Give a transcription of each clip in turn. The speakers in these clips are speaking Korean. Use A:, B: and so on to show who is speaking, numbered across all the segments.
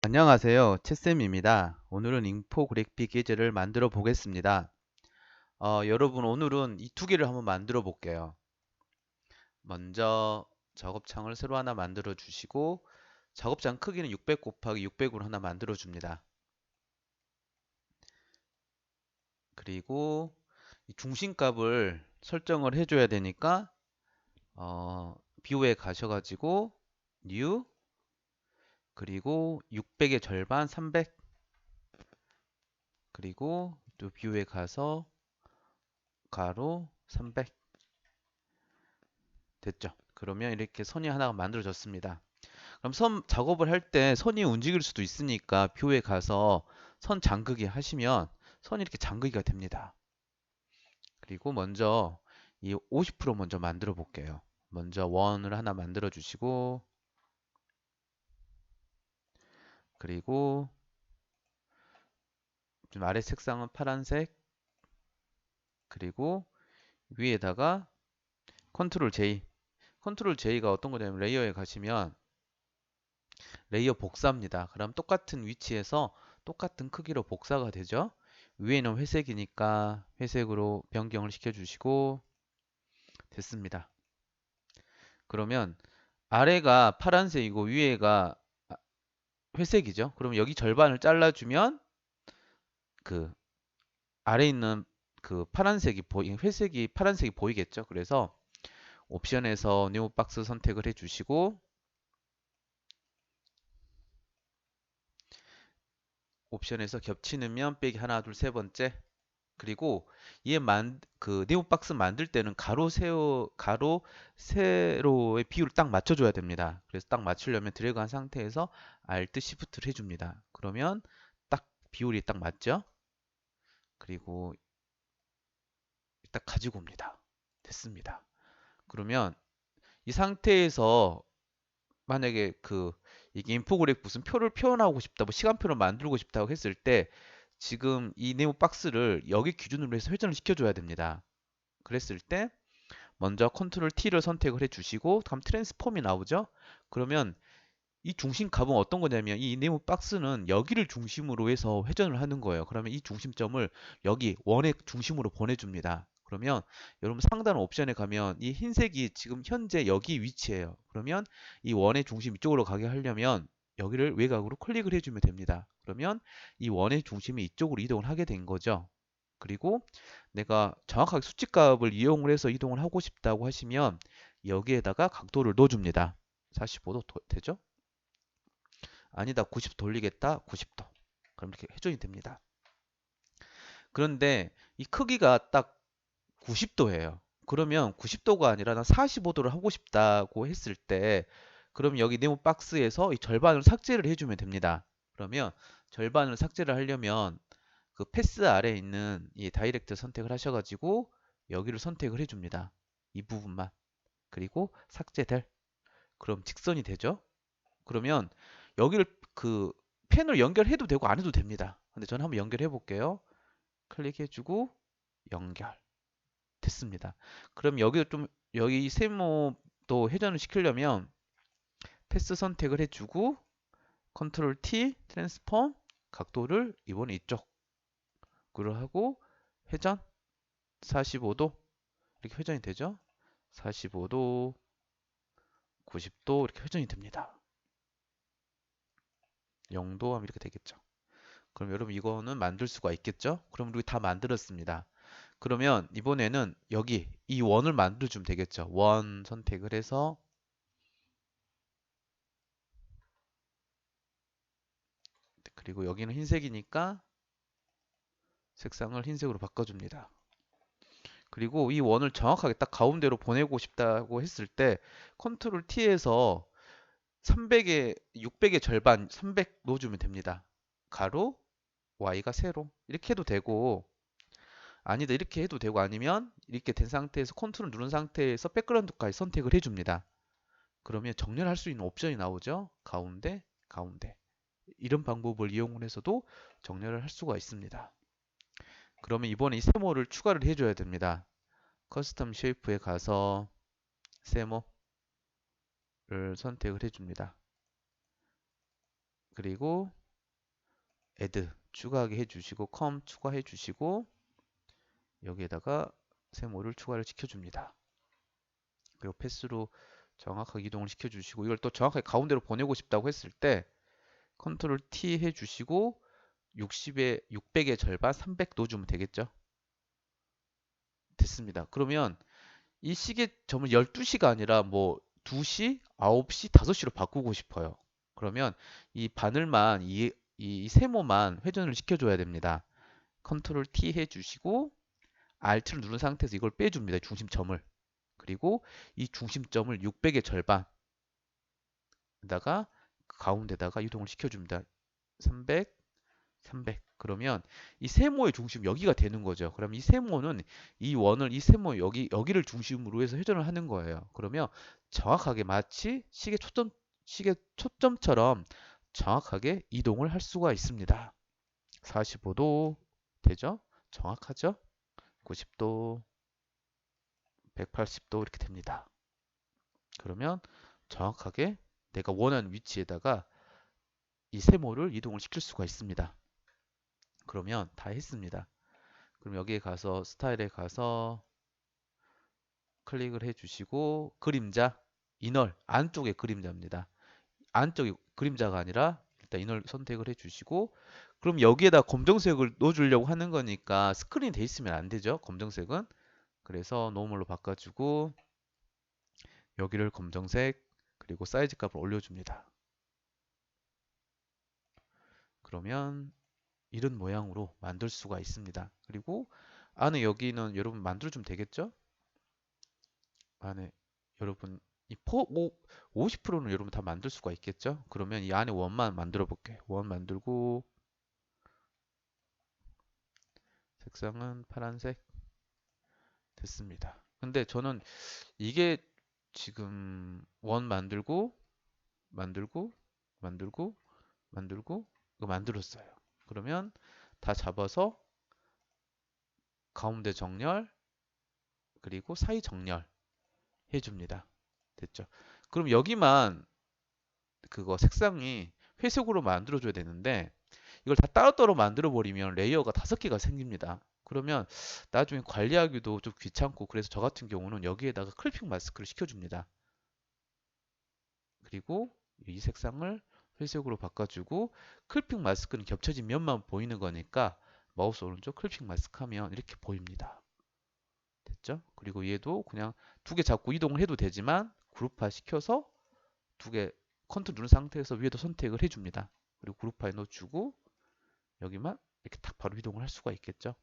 A: 안녕하세요. 채쌤입니다. 오늘은 인포그래픽 예제를 만들어 보겠습니다. 여러분 오늘은 이 두 개를 한번 만들어 볼게요. 먼저 작업창을 새로 하나 만들어 주시고 작업창 크기는 600 곱하기 600으로 하나 만들어 줍니다. 그리고 이 중심값을 설정을 해줘야 되니까 뷰에 가셔가지고 New 그리고 600의 절반 300 그리고 또 뷰에 가서 가로 300 됐죠? 그러면 이렇게 선이 하나가 만들어졌습니다. 그럼 선 작업을 할 때 선이 움직일 수도 있으니까 뷰에 가서 선 잠그기 하시면 선이 이렇게 잠그기가 됩니다. 그리고 먼저 이 50% 먼저 만들어 볼게요. 먼저 원을 하나 만들어 주시고 그리고 좀 아래 색상은 파란색 그리고 위에다가 컨트롤 J 컨트롤 J가 어떤 거냐면 레이어에 가시면 레이어 복사입니다. 그럼 똑같은 위치에서 똑같은 크기로 복사가 되죠. 위에는 회색이니까 회색으로 변경을 시켜주시고 됐습니다. 그러면 아래가 파란색이고 위에가 회색이죠. 그럼 여기 절반을 잘라주면 그 아래 있는 그 파란색이 회색이 파란색이 보이겠죠. 그래서 옵션에서 네모 박스 선택을 해주시고 옵션에서 겹치는 면 빼기 하나 둘 세 번째 그리고 그 네모 박스 만들 때는 가로 세로의 비율을 딱 맞춰줘야 됩니다. 그래서 딱 맞추려면 드래그한 상태에서 Alt Shift를 해줍니다. 그러면 딱 비율이 딱 맞죠? 그리고 딱 가지고 옵니다. 됐습니다. 그러면 이 상태에서 만약에 이게 인포그래픽 무슨 표를 표현하고 싶다, 뭐 시간표를 만들고 싶다고 했을 때 지금 이 네모 박스를 여기 기준으로 해서 회전을 시켜줘야 됩니다. 그랬을 때 먼저 컨트롤 T를 선택을 해주시고 다음 트랜스폼이 나오죠. 그러면 이 중심 값은 어떤 거냐면 이 네모 박스는 여기를 중심으로 해서 회전을 하는 거예요. 그러면 이 중심점을 여기 원의 중심으로 보내줍니다. 그러면 여러분 상단 옵션에 가면 이 흰색이 지금 현재 여기 위치예요. 그러면 이 원의 중심 이쪽으로 가게 하려면 여기를 외곽으로 클릭을 해주면 됩니다. 그러면 이 원의 중심이 이쪽으로 이동을 하게 된 거죠. 그리고 내가 정확하게 수치값을 이용을 해서 이동을 하고 싶다고 하시면 여기에다가 각도를 넣어줍니다. 45도 되죠? 아니다, 90도 돌리겠다, 90도. 그럼 이렇게 회전이 됩니다. 그런데 이 크기가 딱 90도예요. 그러면 90도가 아니라 난 45도를 하고 싶다고 했을 때, 그럼 여기 네모 박스에서 이 절반을 삭제를 해주면 됩니다. 그러면 절반을 삭제를 하려면 그 패스 아래에 있는 이 다이렉트 선택을 하셔가지고 여기를 선택을 해줍니다. 이 부분만. 그리고 삭제될. 그럼 직선이 되죠? 그러면 여기를 그 펜을 연결해도 되고 안 해도 됩니다. 근데 저는 한번 연결해 볼게요. 클릭해주고 연결. 됐습니다. 그럼 여기 세모도 회전을 시키려면 패스 선택을 해주고 컨트롤 T 트랜스폼 각도를 이번에 이쪽으로 하고 회전 45도 이렇게 회전이 되죠. 45도, 90도 이렇게 회전이 됩니다. 0도 하면 이렇게 되겠죠. 그럼 여러분 이거는 만들 수가 있겠죠? 그럼 우리 다 만들었습니다. 그러면 이번에는 여기 이 원을 만들어주면 되겠죠. 원 선택을 해서 그리고 여기는 흰색이니까 색상을 흰색으로 바꿔줍니다. 그리고 이 원을 정확하게 딱 가운데로 보내고 싶다고 했을 때 컨트롤 T에서 600의 절반 300 넣어주면 됩니다. 가로 Y가 세로 이렇게 해도 되고 아니다 이렇게 해도 되고 아니면 이렇게 된 상태에서 컨트롤 누른 상태에서 백그라운드까지 선택을 해줍니다. 그러면 정렬할 수 있는 옵션이 나오죠. 가운데, 가운데. 이런 방법을 이용을 해서도 정렬을 할 수가 있습니다. 그러면 이번에 이 세모를 추가를 해줘야 됩니다. 커스텀 쉐이프에 가서 세모를 선택을 해줍니다. 그리고 add 추가하게 해주시고 com 추가해 주시고 여기에다가 세모를 추가를 시켜줍니다. 그리고 패스로 정확하게 이동을 시켜주시고 이걸 또 정확하게 가운데로 보내고 싶다고 했을 때 컨트롤 T 해주시고 60에 600의 절반 300 넣어주면 되겠죠. 됐습니다. 그러면 이 시계점을 12시가 아니라 뭐 2시, 9시, 5시로 바꾸고 싶어요. 그러면 이 바늘만 이 세모만 회전을 시켜줘야 됩니다. 컨트롤 T 해주시고 Alt를 누른 상태에서 이걸 빼줍니다. 중심점을. 그리고 이 중심점을 600의 절반에다가 가운데다가 이동을 시켜줍니다. 300, 300. 그러면 이 세모의 중심 여기가 되는 거죠. 그럼 이 세모는 이 원을 이 세모 여기를 중심으로 해서 회전을 하는 거예요. 그러면 정확하게 마치 시계 초점처럼 정확하게 이동을 할 수가 있습니다. 45도 되죠? 정확하죠? 90도, 180도 이렇게 됩니다. 그러면 정확하게 내가 원하는 위치에다가 이 세모를 이동을 시킬 수가 있습니다. 그러면 다 했습니다. 그럼 여기에 가서 스타일에 가서 클릭을 해주시고 그림자, 이널, 안쪽에 그림자입니다. 안쪽에 그림자가 아니라 일단 이널 선택을 해주시고 그럼 여기에다 검정색을 넣어주려고 하는 거니까 스크린 돼 있으면 안 되죠. 검정색은. 그래서 노멀로 바꿔주고 여기를 검정색 그리고 사이즈 값을 올려줍니다. 그러면 이런 모양으로 만들 수가 있습니다. 그리고 안에 여기는 여러분 만들어주면 되겠죠? 안에 여러분 이 50%는 여러분 다 만들 수가 있겠죠? 그러면 이 안에 원만 만들어 볼게요. 원 만들고 색상은 파란색 됐습니다. 근데 저는 이게 지금 원 만들고 만들고 만들고 만들고 이거 만들었어요. 그러면 다 잡아서 가운데 정렬 그리고 사이 정렬 해줍니다. 됐죠? 그럼 여기만 그거 색상이 회색으로 만들어줘야 되는데 이걸 다 따로따로 만들어 버리면 레이어가 5개가 생깁니다. 그러면 나중에 관리하기도 좀 귀찮고 그래서 저 같은 경우는 여기에다가 클리핑 마스크를 시켜줍니다. 그리고 이 색상을 회색으로 바꿔주고 클리핑 마스크는 겹쳐진 면만 보이는 거니까 마우스 오른쪽 클리핑 마스크 하면 이렇게 보입니다. 됐죠? 그리고 얘도 그냥 2개 잡고 이동을 해도 되지만 그룹화 시켜서 2개 컨트롤 누른 상태에서 위에도 선택을 해줍니다. 그리고 그룹화에 넣어주고 여기만 이렇게 딱 바로 이동을 할 수가 있겠죠.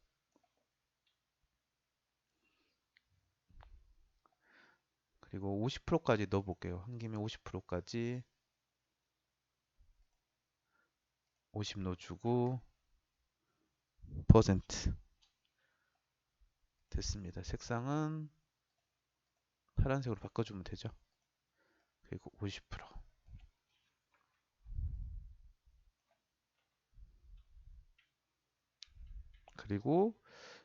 A: 그리고 50%까지 넣어볼게요. 한 김에 50%까지 50 넣어주고 퍼센트 됐습니다. 색상은 파란색으로 바꿔주면 되죠. 그리고 50% 그리고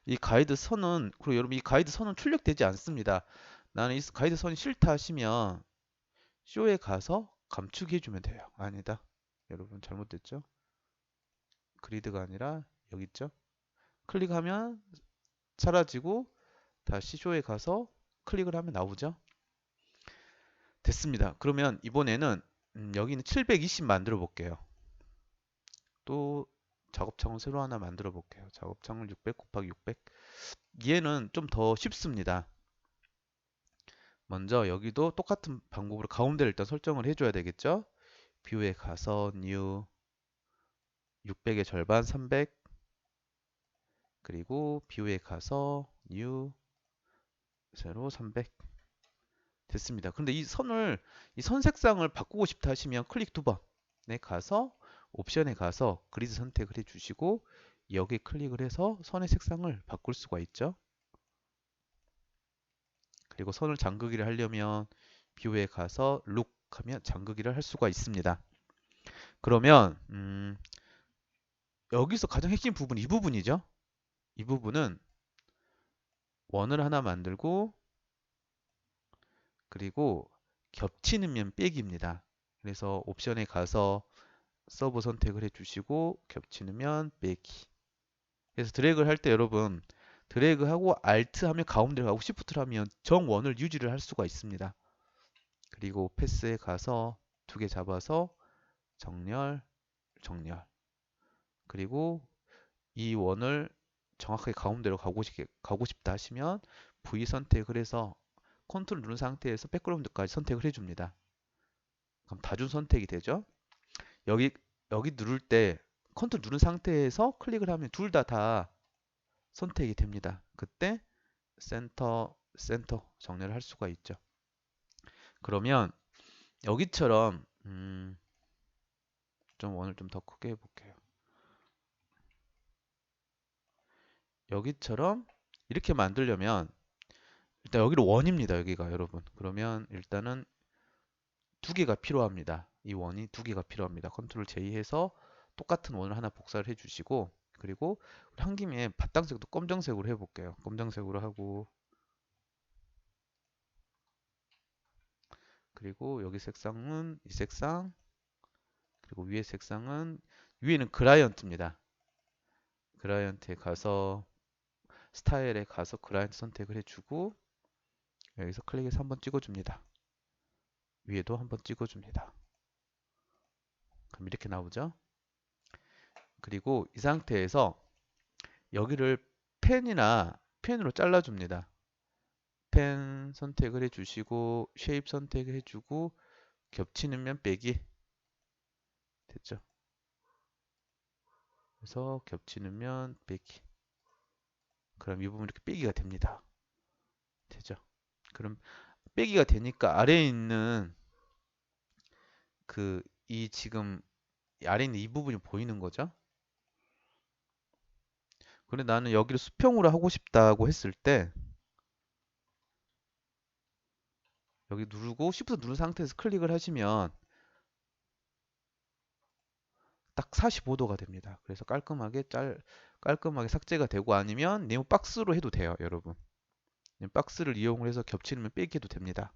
A: 이 가이드 선은 그리고 여러분 이 가이드 선은 출력되지 않습니다. 나는 이 가이드 선이 싫다 하시면 쇼에 가서 감축해 주면 돼요. 아니다. 여러분 잘못됐죠? 그리드가 아니라 여기 있죠? 클릭하면 사라지고 다시 쇼에 가서 클릭을 하면 나오죠? 됐습니다. 그러면 이번에는 여기는 720 만들어 볼게요. 또 작업창을 새로 하나 만들어 볼게요. 작업창을 600 곱하기 600. 얘는 좀 더 쉽습니다. 먼저 여기도 똑같은 방법으로 가운데를 일단 설정을 해줘야 되겠죠? 뷰에 가서 new 600의 절반 300 그리고 뷰에 가서 new 세로 300 됐습니다. 근데 이 선 색상을 바꾸고 싶다 하시면 클릭 2번에 가서 옵션에 가서 그리드 선택을 해주시고 여기 클릭을 해서 선의 색상을 바꿀 수가 있죠. 그리고 선을 잠그기를 하려면 뷰에 가서 룩 하면 잠그기를 할 수가 있습니다. 그러면 여기서 가장 핵심 부분이 이 부분이죠. 이 부분은 원을 하나 만들고 그리고 겹치는 면 빼기입니다. 그래서 옵션에 가서 서브 선택을 해주시고 겹치는 면 빼기. 그래서 드래그를 할 때 여러분 드래그하고 Alt 하면 가운데로 가고 Shift를 하면 정원을 유지를 할 수가 있습니다. 그리고 패스에 가서 두 개 잡아서 정렬, 정렬. 그리고 이 원을 정확하게 가운데로 가고 싶다 하시면 V 선택을 해서 컨트롤 누른 상태에서 백그라운드까지 선택을 해줍니다. 그럼 다중 선택이 되죠. 여기 누를 때 컨트롤 누른 상태에서 클릭을 하면 둘 다 선택이 됩니다. 그때 센터 정렬을 할 수가 있죠. 그러면 여기처럼 좀 원을 좀 더 크게 해볼게요. 여기처럼 이렇게 만들려면 일단 여기로 원입니다. 여기가 여러분. 그러면 일단은 두 개가 필요합니다. 이 원이 두 개가 필요합니다. 컨트롤 J 해서 똑같은 원을 하나 복사를 해주시고 그리고 한 김에 바탕색도 검정색으로 해볼게요. 검정색으로 하고 그리고 여기 색상은 이 색상 그리고 위에 색상은 위에는 그라이언트입니다. 그라이언트에 가서 스타일에 가서 그라이언트 선택을 해주고 여기서 클릭해서 한번 찍어줍니다. 위에도 한번 찍어줍니다. 그럼 이렇게 나오죠? 그리고 이 상태에서 여기를 펜으로 잘라줍니다. 펜 선택을 해주시고 쉐입 선택을 해주고 겹치는 면 빼기 됐죠? 그래서 겹치는 면 빼기 그럼 이 부분 이렇게 빼기가 됩니다. 되죠? 그럼 빼기가 되니까 아래에 있는 그 이 지금 아래에 있는 이 부분이 보이는 거죠? 근데 나는 여기를 수평으로 하고 싶다고 했을 때 여기 누르고 Shift 누른 상태에서 클릭을 하시면 딱 45도가 됩니다. 그래서 깔끔하게 삭제가 되고 아니면 네모 박스로 해도 돼요, 여러분. 네모 박스를 이용을 해서 겹치면 빼기 해도 됩니다.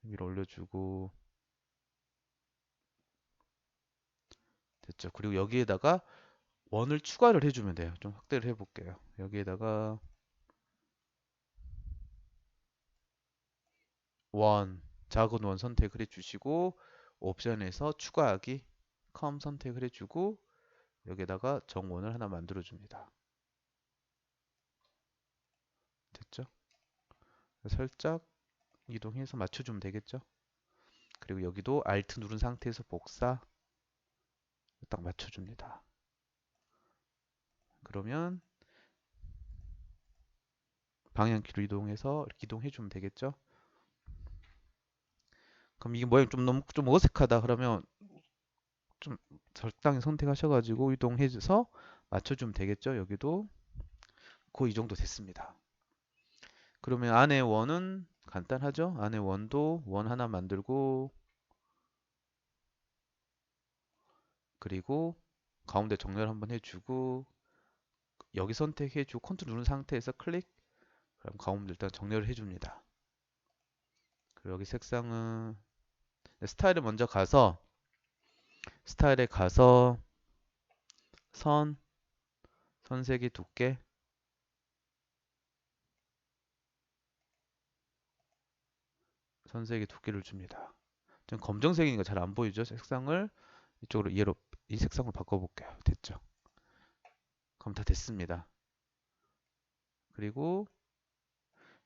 A: 위로 올려주고 됐죠. 그리고 여기에다가 원을 추가를 해주면 돼요. 좀 확대를 해볼게요. 여기에다가 원, 작은 원 선택을 해주시고 옵션에서 추가하기, 컴 선택을 해주고 여기에다가 정원을 하나 만들어줍니다. 됐죠? 살짝 이동해서 맞춰주면 되겠죠? 그리고 여기도 Alt 누른 상태에서 복사 딱 맞춰줍니다. 그러면 방향키로 이동해서 이렇게 이동해주면 되겠죠? 그럼 이게 모양이 좀 너무 좀 어색하다 그러면 좀 적당히 선택하셔가지고 이동해서 맞춰주면 되겠죠? 여기도 거의 이 정도 됐습니다. 그러면 안에 원은 간단하죠? 안에 원도 원 하나 만들고 그리고 가운데 정렬 한번 해주고 여기 선택해주고 컨트롤 누른 상태에서 클릭 그럼 가운데 일단 정렬을 해줍니다. 그리고 여기 색상은 스타일에 먼저 가서 스타일에 가서 선색이 두께 선색의 두께를 줍니다. 좀 검정색이니까 잘 안 보이죠? 색상을 이쪽으로 얘로 이 색상으로 바꿔볼게요. 됐죠? 그럼 다 됐습니다. 그리고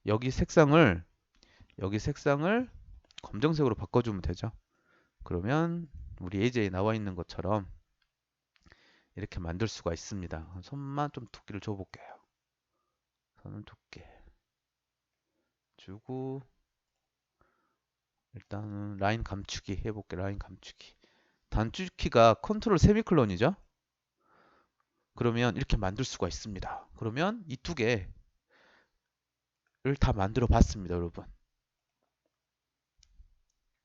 A: 여기 색상을 검정색으로 바꿔주면 되죠. 그러면 우리 예제에 나와 있는 것처럼 이렇게 만들 수가 있습니다. 손만 좀 두께를 줘볼게요. 손은 두께 주고 일단은 라인 감추기 해볼게요. 라인 감추기. 단축키가 컨트롤 세미클론이죠. 그러면 이렇게 만들 수가 있습니다. 그러면 이 두 개를 다 만들어 봤습니다, 여러분.